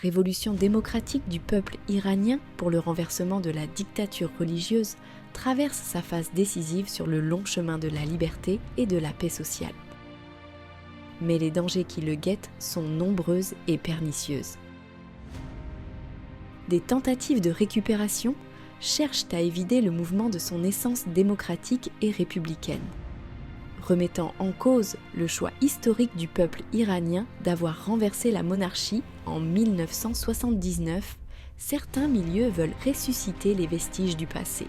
révolution démocratique du peuple iranien pour le renversement de la dictature religieuse traverse sa phase décisive sur le long chemin de la liberté et de la paix sociale. Mais les dangers qui le guettent sont nombreuses et pernicieuses. Des tentatives de récupération cherchent à évider le mouvement de son essence démocratique et républicaine, remettant en cause le choix historique du peuple iranien d'avoir renversé la monarchie en 1979. Certains milieux veulent ressusciter les vestiges du passé.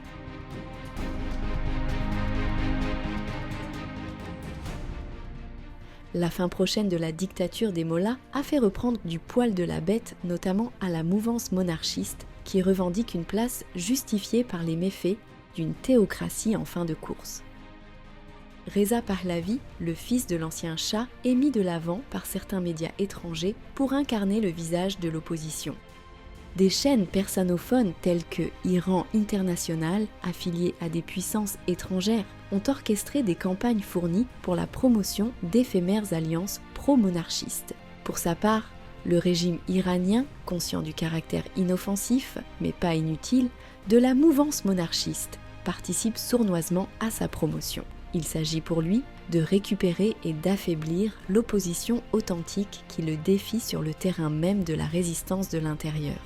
La fin prochaine de la dictature des mollahs a fait reprendre du poil de la bête, notamment à la mouvance monarchiste, qui revendique une place justifiée par les méfaits d'une théocratie en fin de course. Reza Pahlavi, le fils de l'ancien Shah, est mis de l'avant par certains médias étrangers pour incarner le visage de l'opposition. Des chaînes persanophones telles que Iran International, affiliées à des puissances étrangères, ont orchestré des campagnes fournies pour la promotion d'éphémères alliances pro-monarchistes. Pour sa part, le régime iranien, conscient du caractère inoffensif, mais pas inutile, de la mouvance monarchiste, participe sournoisement à sa promotion. Il s'agit pour lui de récupérer et d'affaiblir l'opposition authentique qui le défie sur le terrain même de la résistance de l'intérieur.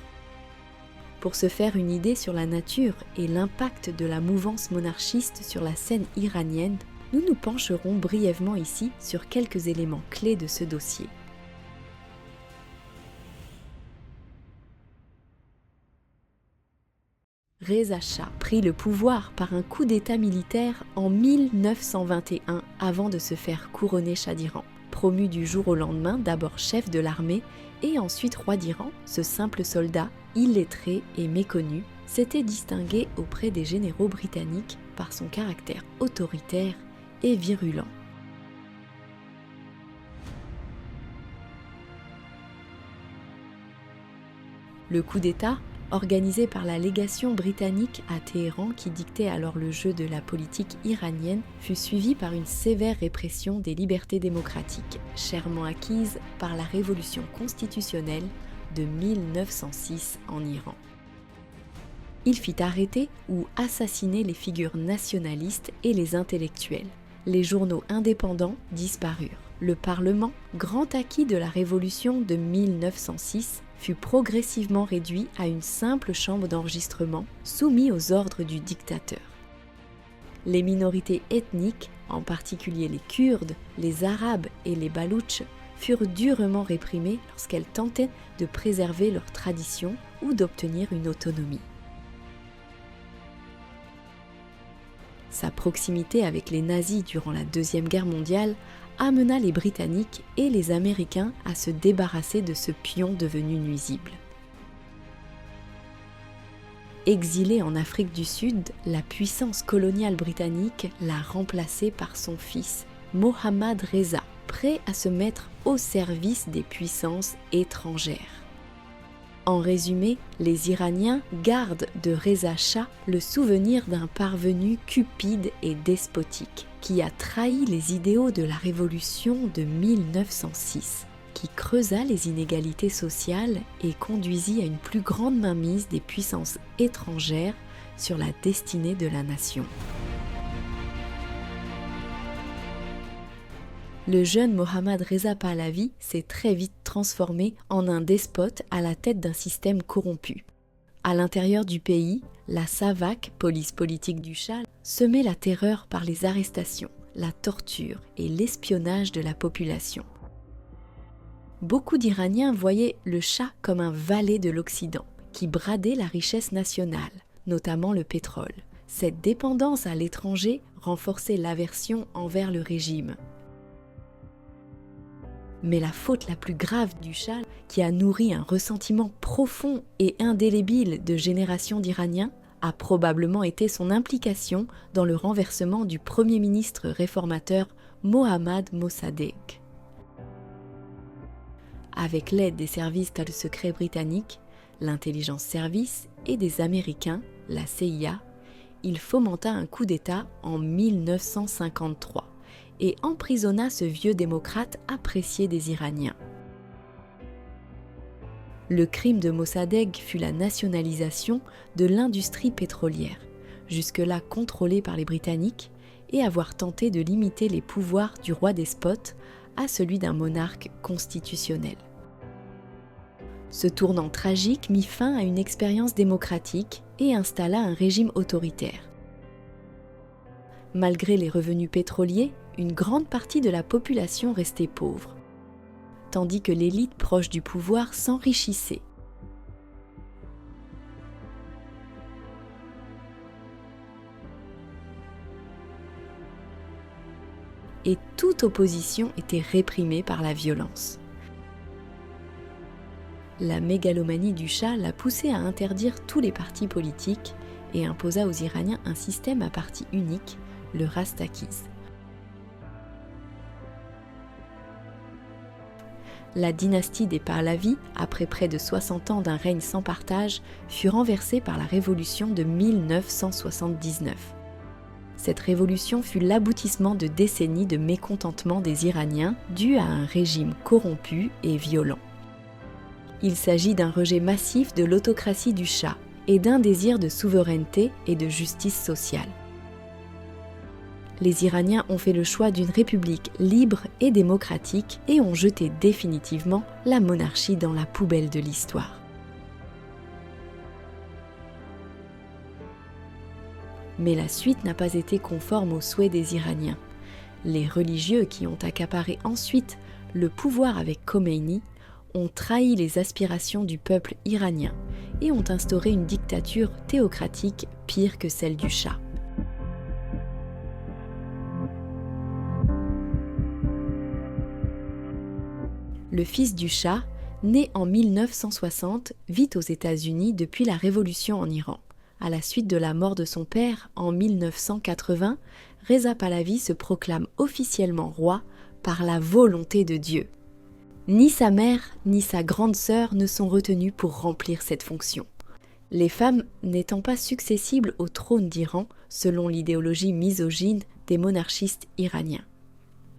Pour se faire une idée sur la nature et l'impact de la mouvance monarchiste sur la scène iranienne, nous nous pencherons brièvement ici sur quelques éléments clés de ce dossier. Reza Shah prit le pouvoir par un coup d'État militaire en 1921 avant de se faire couronner Shah d'Iran. Promu du jour au lendemain d'abord chef de l'armée et ensuite roi d'Iran, ce simple soldat, illettré et méconnu, s'était distingué auprès des généraux britanniques par son caractère autoritaire et virulent. Le coup d'État, organisé par la légation britannique à Téhéran qui dictait alors le jeu de la politique iranienne, fut suivi par une sévère répression des libertés démocratiques, chèrement acquises par la révolution constitutionnelle de 1906 en Iran. Il fit arrêter ou assassiner les figures nationalistes et les intellectuels. Les journaux indépendants disparurent. Le Parlement, grand acquis de la révolution de 1906, fut progressivement réduit à une simple chambre d'enregistrement soumise aux ordres du dictateur. Les minorités ethniques, en particulier les Kurdes, les Arabes et les Baloutches, furent durement réprimées lorsqu'elles tentaient de préserver leurs traditions ou d'obtenir une autonomie. Sa proximité avec les nazis durant la Deuxième Guerre mondiale amena les Britanniques et les Américains à se débarrasser de ce pion devenu nuisible. Exilé en Afrique du Sud, la puissance coloniale britannique l'a remplacé par son fils, Mohammad Reza, prêt à se mettre au service des puissances étrangères. En résumé, les Iraniens gardent de Reza Shah le souvenir d'un parvenu cupide et despotique, qui a trahi les idéaux de la révolution de 1906, qui creusa les inégalités sociales et conduisit à une plus grande mainmise des puissances étrangères sur la destinée de la nation. Le jeune Mohammad Reza Pahlavi s'est très vite transformé en un despote à la tête d'un système corrompu. À l'intérieur du pays, la SAVAK, police politique du Shah, semait la terreur par les arrestations, la torture et l'espionnage de la population. Beaucoup d'Iraniens voyaient le Shah comme un valet de l'Occident, qui bradait la richesse nationale, notamment le pétrole. Cette dépendance à l'étranger renforçait l'aversion envers le régime. Mais la faute la plus grave du Shah, qui a nourri un ressentiment profond et indélébile de générations d'Iraniens, a probablement été son implication dans le renversement du Premier ministre réformateur Mohammad Mossadegh. Avec l'aide des services secrets britanniques, l'intelligence service et des Américains, la CIA, il fomenta un coup d'État en 1953 et emprisonna ce vieux démocrate apprécié des Iraniens. Le crime de Mossadegh fut la nationalisation de l'industrie pétrolière, jusque-là contrôlée par les Britanniques, et avoir tenté de limiter les pouvoirs du roi despote à celui d'un monarque constitutionnel. Ce tournant tragique mit fin à une expérience démocratique et installa un régime autoritaire. Malgré les revenus pétroliers, une grande partie de la population restait pauvre, tandis que l'élite proche du pouvoir s'enrichissait. Et toute opposition était réprimée par la violence. La mégalomanie du Shah l'a poussé à interdire tous les partis politiques et imposa aux Iraniens un système à parti unique, le Rastakiz. La dynastie des Pahlavis, après près de 60 ans d'un règne sans partage, fut renversée par la révolution de 1979. Cette révolution fut l'aboutissement de décennies de mécontentement des Iraniens dû à un régime corrompu et violent. Il s'agit d'un rejet massif de l'autocratie du Shah et d'un désir de souveraineté et de justice sociale. Les Iraniens ont fait le choix d'une république libre et démocratique et ont jeté définitivement la monarchie dans la poubelle de l'histoire. Mais la suite n'a pas été conforme aux souhaits des Iraniens. Les religieux qui ont accaparé ensuite le pouvoir avec Khomeini ont trahi les aspirations du peuple iranien et ont instauré une dictature théocratique pire que celle du Shah. Le fils du Shah, né en 1960, vit aux États-Unis depuis la révolution en Iran. À la suite de la mort de son père en 1980, Reza Pahlavi se proclame officiellement roi par la volonté de Dieu. Ni sa mère ni sa grande sœur ne sont retenues pour remplir cette fonction. Les femmes n'étant pas successibles au trône d'Iran selon l'idéologie misogyne des monarchistes iraniens.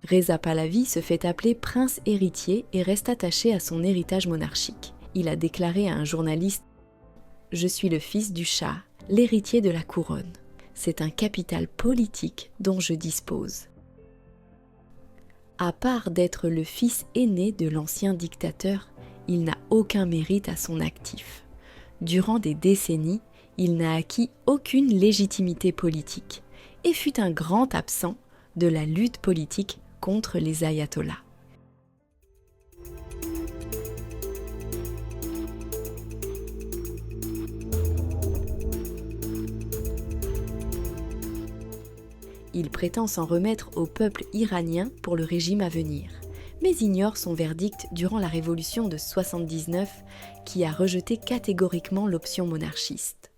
Reza Pahlavi se fait appeler prince héritier et reste attaché à son héritage monarchique. Il a déclaré à un journaliste « Je suis le fils du Shah, l'héritier de la couronne. C'est un capital politique dont je dispose. » À part d'être le fils aîné de l'ancien dictateur, il n'a aucun mérite à son actif. Durant des décennies, il n'a acquis aucune légitimité politique et fut un grand absent de la lutte politique contre les ayatollahs. Il prétend s'en remettre au peuple iranien pour le régime à venir, mais ignore son verdict durant la révolution de 79 qui a rejeté catégoriquement l'option monarchiste.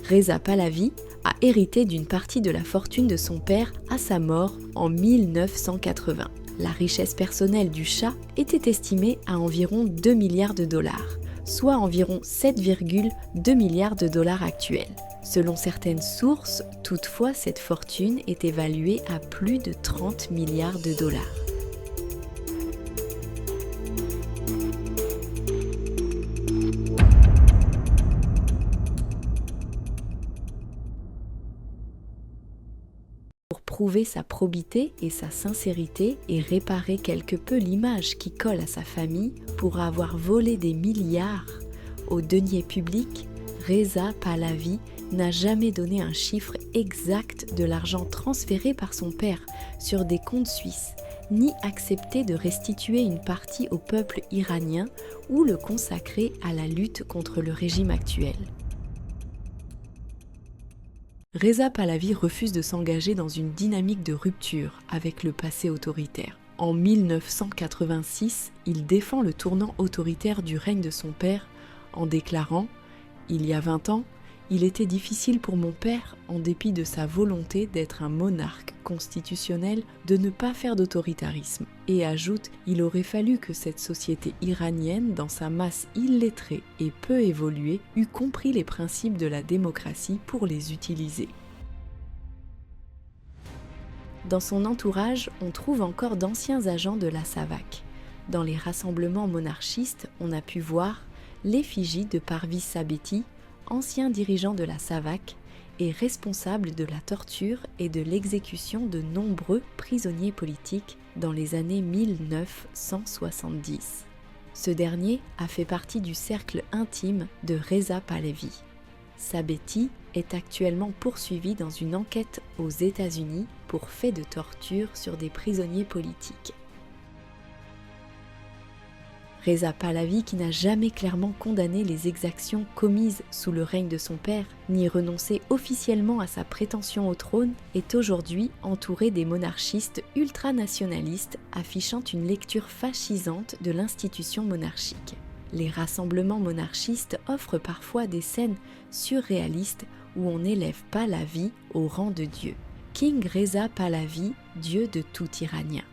Reza Pahlavi a hérité d'une partie de la fortune de son père à sa mort en 1980. La richesse personnelle du Shah était estimée à environ 2 milliards de dollars, soit environ 7,2 milliards de dollars actuels. Selon certaines sources, toutefois, cette fortune est évaluée à plus de 30 milliards de dollars. Pour prouver sa probité et sa sincérité et réparer quelque peu l'image qui colle à sa famille pour avoir volé des milliards aux deniers publics, Reza Pahlavi n'a jamais donné un chiffre exact de l'argent transféré par son père sur des comptes suisses, ni accepté de restituer une partie au peuple iranien ou le consacrer à la lutte contre le régime actuel. Reza Pahlavi refuse de s'engager dans une dynamique de rupture avec le passé autoritaire. En 1986, il défend le tournant autoritaire du règne de son père en déclarant « Il y a 20 ans, il était difficile pour mon père, en dépit de sa volonté d'être un monarque constitutionnel, de ne pas faire d'autoritarisme. » Et ajoute « Il aurait fallu que cette société iranienne, dans sa masse illettrée et peu évoluée, eût compris les principes de la démocratie pour les utiliser. » Dans son entourage, on trouve encore d'anciens agents de la SAVAK. Dans les rassemblements monarchistes, on a pu voir l'effigie de Parvis Sabeti, ancien dirigeant de la SAVAK et responsable de la torture et de l'exécution de nombreux prisonniers politiques dans les années 1970. Ce dernier a fait partie du cercle intime de Reza Pahlavi. Sabeti est actuellement poursuivi dans une enquête aux États-Unis pour faits de torture sur des prisonniers politiques. Reza Pahlavi, qui n'a jamais clairement condamné les exactions commises sous le règne de son père, ni renoncé officiellement à sa prétention au trône, est aujourd'hui entouré des monarchistes ultranationalistes affichant une lecture fascisante de l'institution monarchique. Les rassemblements monarchistes offrent parfois des scènes surréalistes où on n'élève pas la vie au rang de Dieu. King Reza Pahlavi, dieu de tout Iranien.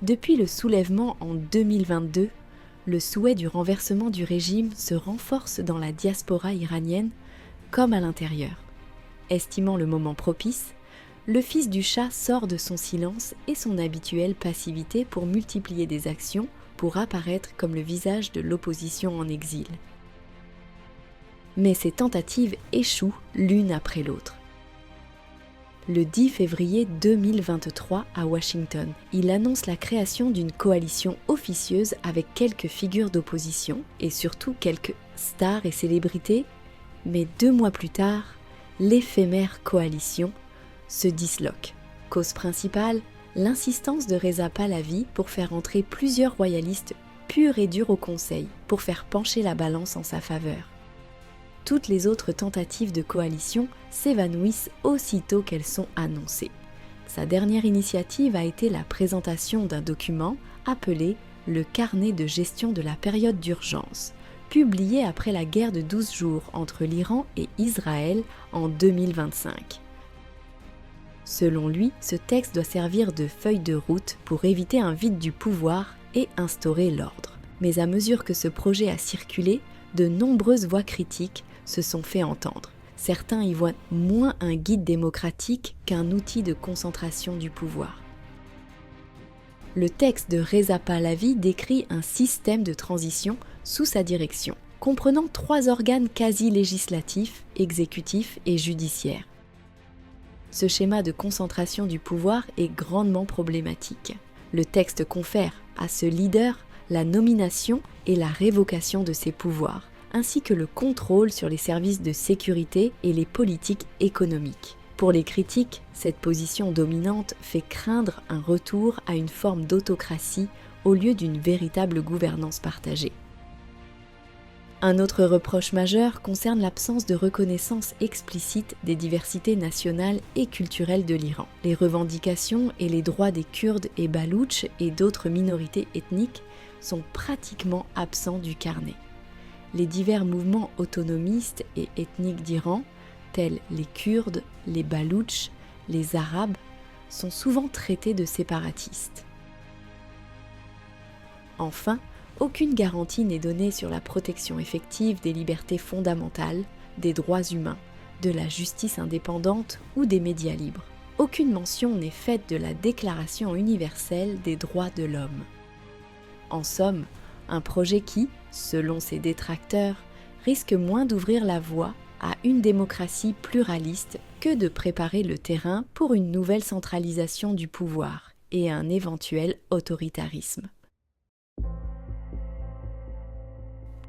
Depuis le soulèvement en 2022, le souhait du renversement du régime se renforce dans la diaspora iranienne comme à l'intérieur. Estimant le moment propice, le fils du Shah sort de son silence et son habituelle passivité pour multiplier des actions pour apparaître comme le visage de l'opposition en exil. Mais ces tentatives échouent l'une après l'autre. Le 10 février 2023 à Washington, il annonce la création d'une coalition officieuse avec quelques figures d'opposition et surtout quelques stars et célébrités, mais 2 mois plus tard, l'éphémère coalition se disloque. Cause principale, l'insistance de Reza Pahlavi pour faire entrer plusieurs royalistes purs et durs au Conseil, pour faire pencher la balance en sa faveur. Toutes les autres tentatives de coalition s'évanouissent aussitôt qu'elles sont annoncées. Sa dernière initiative a été la présentation d'un document appelé le Carnet de gestion de la période d'urgence, publié après la guerre de 12 jours entre l'Iran et Israël en 2025. Selon lui, ce texte doit servir de feuille de route pour éviter un vide du pouvoir et instaurer l'ordre. Mais à mesure que ce projet a circulé, de nombreuses voix critiques se sont fait entendre. Certains y voient moins un guide démocratique qu'un outil de concentration du pouvoir. Le texte de Reza Pahlavi décrit un système de transition sous sa direction, comprenant 3 organes quasi-législatifs, exécutifs et judiciaires. Ce schéma de concentration du pouvoir est grandement problématique. Le texte confère à ce leader la nomination et la révocation de ses pouvoirs, ainsi que le contrôle sur les services de sécurité et les politiques économiques. Pour les critiques, cette position dominante fait craindre un retour à une forme d'autocratie au lieu d'une véritable gouvernance partagée. Un autre reproche majeur concerne l'absence de reconnaissance explicite des diversités nationales et culturelles de l'Iran. Les revendications et les droits des Kurdes et Baloutches et d'autres minorités ethniques sont pratiquement absents du carnet. Les divers mouvements autonomistes et ethniques d'Iran, tels les Kurdes, les Baloutches, les Arabes, sont souvent traités de séparatistes. Enfin, aucune garantie n'est donnée sur la protection effective des libertés fondamentales, des droits humains, de la justice indépendante ou des médias libres. Aucune mention n'est faite de la Déclaration universelle des droits de l'homme. En somme, un projet qui, selon ses détracteurs, risque moins d'ouvrir la voie à une démocratie pluraliste que de préparer le terrain pour une nouvelle centralisation du pouvoir et un éventuel autoritarisme.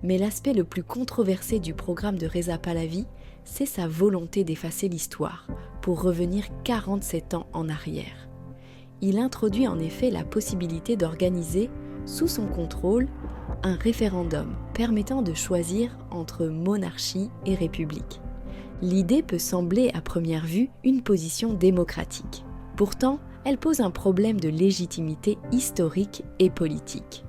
Mais l'aspect le plus controversé du programme de Reza Pahlavi, c'est sa volonté d'effacer l'histoire pour revenir 47 ans en arrière. Il introduit en effet la possibilité d'organiser, sous son contrôle, un référendum permettant de choisir entre monarchie et république. L'idée peut sembler à première vue une position démocratique. Pourtant, elle pose un problème de légitimité historique et politique.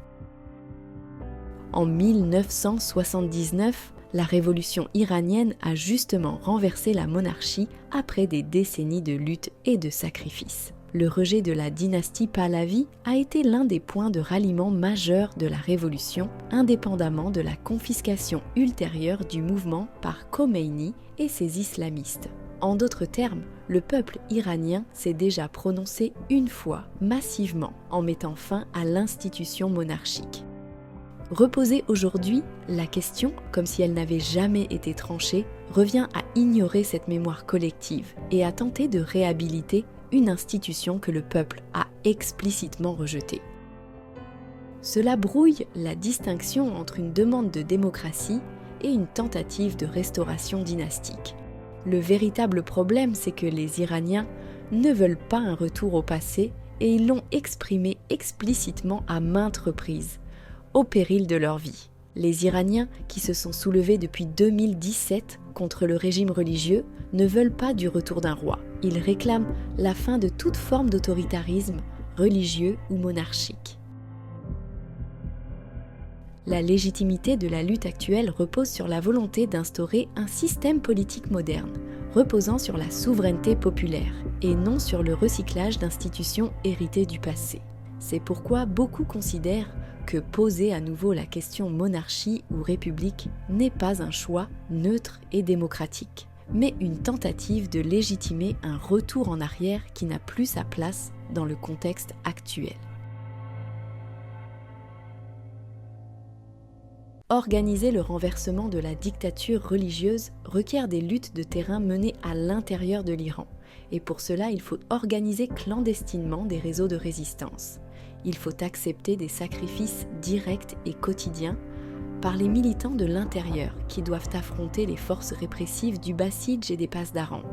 En 1979, la révolution iranienne a justement renversé la monarchie après des décennies de lutte et de sacrifices. Le rejet de la dynastie Pahlavi a été l'un des points de ralliement majeurs de la révolution, indépendamment de la confiscation ultérieure du mouvement par Khomeini et ses islamistes. En d'autres termes, le peuple iranien s'est déjà prononcé une fois, massivement, en mettant fin à l'institution monarchique. Reposer aujourd'hui la question, comme si elle n'avait jamais été tranchée, revient à ignorer cette mémoire collective et à tenter de réhabiliter une institution que le peuple a explicitement rejetée. Cela brouille la distinction entre une demande de démocratie et une tentative de restauration dynastique. Le véritable problème, c'est que les Iraniens ne veulent pas un retour au passé et ils l'ont exprimé explicitement à maintes reprises, au péril de leur vie. Les Iraniens, qui se sont soulevés depuis 2017 contre le régime religieux, ne veulent pas du retour d'un roi. Ils réclament la fin de toute forme d'autoritarisme, religieux ou monarchique. La légitimité de la lutte actuelle repose sur la volonté d'instaurer un système politique moderne, reposant sur la souveraineté populaire et non sur le recyclage d'institutions héritées du passé. C'est pourquoi beaucoup considèrent que poser à nouveau la question monarchie ou république n'est pas un choix neutre et démocratique, mais une tentative de légitimer un retour en arrière qui n'a plus sa place dans le contexte actuel. Organiser le renversement de la dictature religieuse requiert des luttes de terrain menées à l'intérieur de l'Iran, et pour cela il faut organiser clandestinement des réseaux de résistance. Il faut accepter des sacrifices directs et quotidiens par les militants de l'intérieur qui doivent affronter les forces répressives du Basij et des Pasdaran.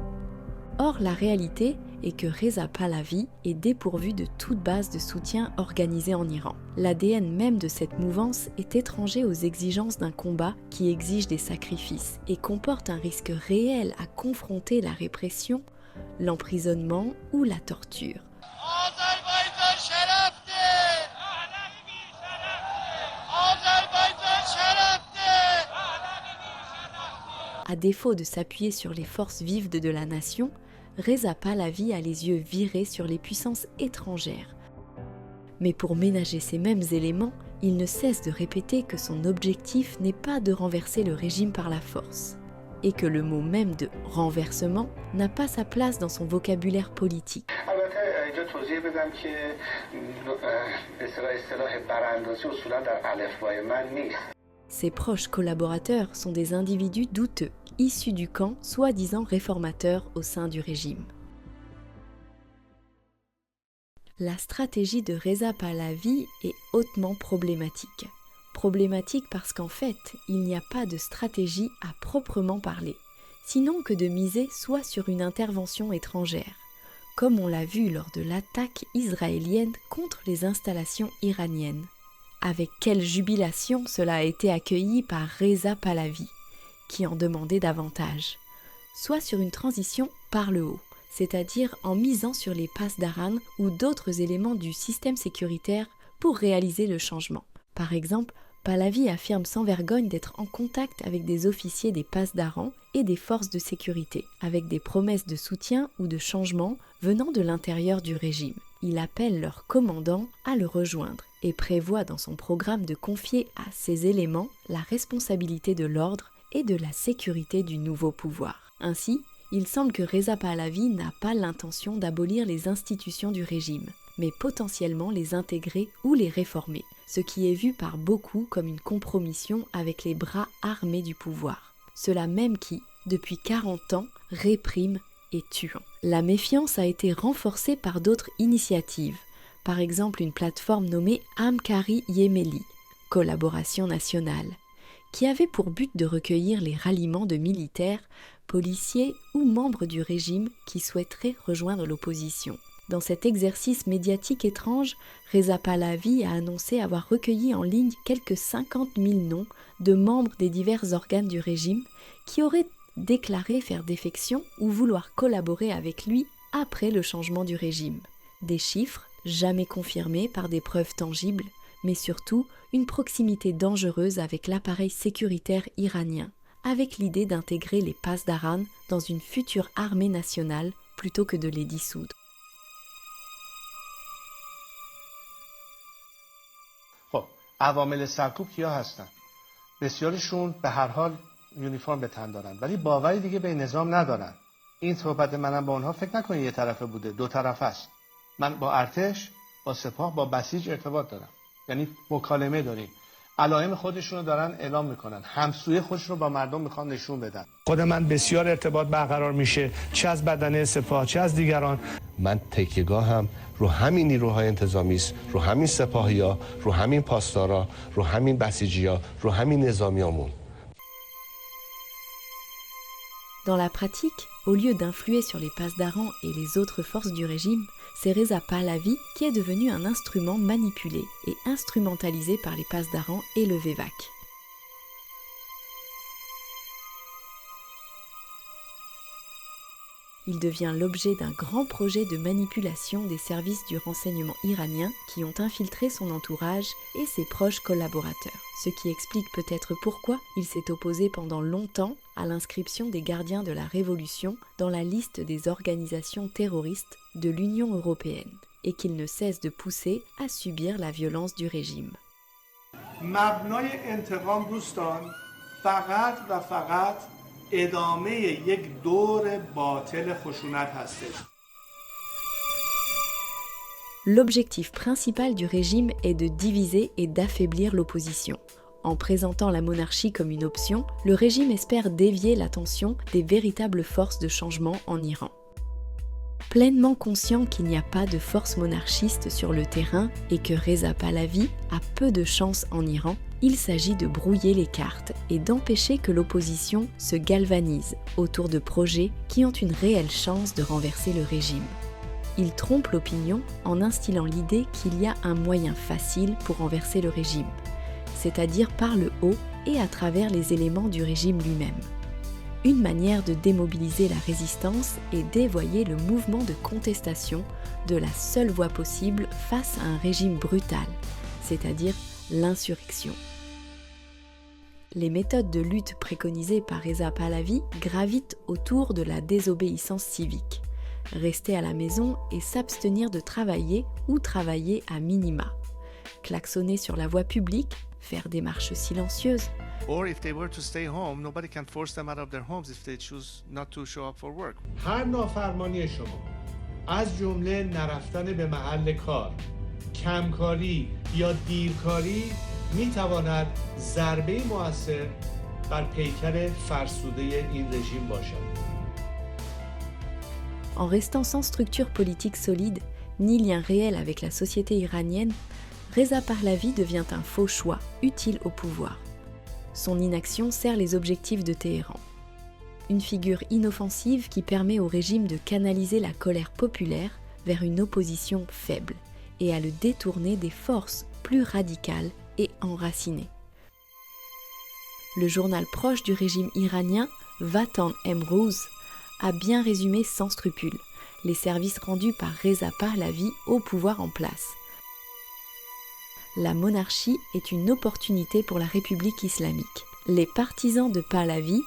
Or, la réalité est que Reza Pahlavi est dépourvu de toute base de soutien organisé en Iran. L'ADN même de cette mouvance est étranger aux exigences d'un combat qui exige des sacrifices et comporte un risque réel à confronter la répression, l'emprisonnement ou la torture. À défaut de s'appuyer sur les forces vives de la nation, Reza Pahlavi a les yeux virés sur les puissances étrangères. Mais pour ménager ces mêmes éléments, il ne cesse de répéter que son objectif n'est pas de renverser le régime par la force, et que le mot même de renversement n'a pas sa place dans son vocabulaire politique. Ses proches collaborateurs sont des individus douteux, issus du camp soi-disant réformateur au sein du régime. La stratégie de Reza Pahlavi est hautement problématique. Problématique parce qu'en fait, il n'y a pas de stratégie à proprement parler, sinon que de miser soit sur une intervention étrangère, comme on l'a vu lors de l'attaque israélienne contre les installations iraniennes. Avec quelle jubilation cela a été accueilli par Reza Pahlavi, qui en demandait davantage, soit sur une transition par le haut, c'est-à-dire en misant sur les Pasdaran ou d'autres éléments du système sécuritaire pour réaliser le changement. Par exemple, Pahlavi affirme sans vergogne d'être en contact avec des officiers des Pasdaran et des forces de sécurité, avec des promesses de soutien ou de changement venant de l'intérieur du régime. Il appelle leur commandant à le rejoindre et prévoit dans son programme de confier à ces éléments la responsabilité de l'ordre et de la sécurité du nouveau pouvoir. Ainsi, il semble que Reza Pahlavi n'a pas l'intention d'abolir les institutions du régime, mais potentiellement les intégrer ou les réformer, ce qui est vu par beaucoup comme une compromission avec les bras armés du pouvoir. Ceux-là même qui, depuis 40 ans, répriment et tuent. La méfiance a été renforcée par d'autres initiatives, par exemple une plateforme nommée Hamkari Yemeli, collaboration nationale, qui avait pour but de recueillir les ralliements de militaires, policiers ou membres du régime qui souhaiteraient rejoindre l'opposition. Dans cet exercice médiatique étrange, Reza Pahlavi a annoncé avoir recueilli en ligne quelques 50 000 noms de membres des divers organes du régime qui auraient déclaré faire défection ou vouloir collaborer avec lui après le changement du régime. Des chiffres jamais confirmés par des preuves tangibles, mais surtout une proximité dangereuse avec l'appareil sécuritaire iranien, avec l'idée d'intégrer les Pasdaran dans une future armée nationale plutôt que de les dissoudre. عوامل سرکوب کیا هستن؟ بسیاریشون به هر حال یونیفرم به تن دارن ولی باوری دیگه به نظام ندارن. این صحبت منم با اونها فکر نکنید یه طرفه بوده، دو طرف است. من با ارتش، با سپاه، با بسیج ارتباط دارم. یعنی مکالمه داریم. علائم خودشون رو دارن اعلام میکنن. همسویه خودشون رو با مردم میخوان نشون بدن. خود من بسیار ارتباط برقرار میشه، چه از بدنه سپاه چه از دیگران. من تکیه‌گاهم رو همین نیروهای انتظامی است، رو همین سپاهیا، رو همین پاسدارا، رو همین بسیجیا، رو همین نظامیامون. Dans la pratique, au lieu d'influer sur les pasdaran et les autres forces du régime, c'est Reza Pahlavi qui est devenu un instrument manipulé et instrumentalisé par les pasdaran et le Vévac. Il devient l'objet d'un grand projet de manipulation des services du renseignement iranien qui ont infiltré son entourage et ses proches collaborateurs. Ce qui explique peut-être pourquoi il s'est opposé pendant longtemps à l'inscription des gardiens de la Révolution dans la liste des organisations terroristes de l'Union européenne et qu'il ne cesse de pousser à subir la violence du régime. مبنای انتقام دوستان فقط و فقط ادامه یک دور باطل خشونت هستش. L'objectif principal du régime est de diviser et d'affaiblir l'opposition. En présentant la monarchie comme une option, le régime espère dévier l'attention des véritables forces de changement en Iran. Pleinement conscient qu'il n'y a pas de force monarchiste sur le terrain et que Reza Pahlavi a peu de chance en Iran, il s'agit de brouiller les cartes et d'empêcher que l'opposition se galvanise autour de projets qui ont une réelle chance de renverser le régime. Il trompe l'opinion en instillant l'idée qu'il y a un moyen facile pour renverser le régime, c'est-à-dire par le haut et à travers les éléments du régime lui-même. Une manière de démobiliser la résistance et dévoyer le mouvement de contestation de la seule voie possible face à un régime brutal, c'est-à-dire l'insurrection. Les méthodes de lutte préconisées par Reza Pahlavi gravitent autour de la désobéissance civique. Rester à la maison et s'abstenir de travailler ou travailler à minima. Klaxonner sur la voie publique, faire des marches silencieuses. Or if they were to stay home, nobody can force them out of their homes if they choose not to show up for work. هر نافرمانی شما از جمله نرفتن به محل کار، کمکاری یا دیرکاری میتواند ضربه مؤثر بر پیکر فرسوده این رژیم باشد. En restant sans structure politique solide, ni lien réel avec la société iranienne, Reza Pahlavi devient un faux choix, utile au pouvoir. Son inaction sert les objectifs de Téhéran. Une figure inoffensive qui permet au régime de canaliser la colère populaire vers une opposition faible et à le détourner des forces plus radicales et enracinées. Le journal proche du régime iranien, Vatan Emrouz, a bien résumé sans scrupule les services rendus par Reza Pahlavi au pouvoir en place. La monarchie est une opportunité pour la République islamique. Les partisans de Pahlavi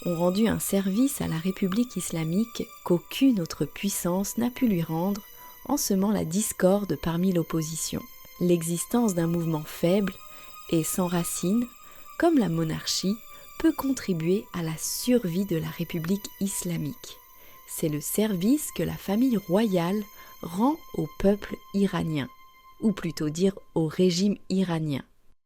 ont rendu un service à la République islamique qu'aucune autre puissance n'a pu lui rendre en semant la discorde parmi l'opposition. L'existence d'un mouvement faible et sans racines, comme la monarchie, peut contribuer à la survie de la République islamique. C'est le service que la famille royale rend au peuple iranien, ou plutôt dire au régime iranien.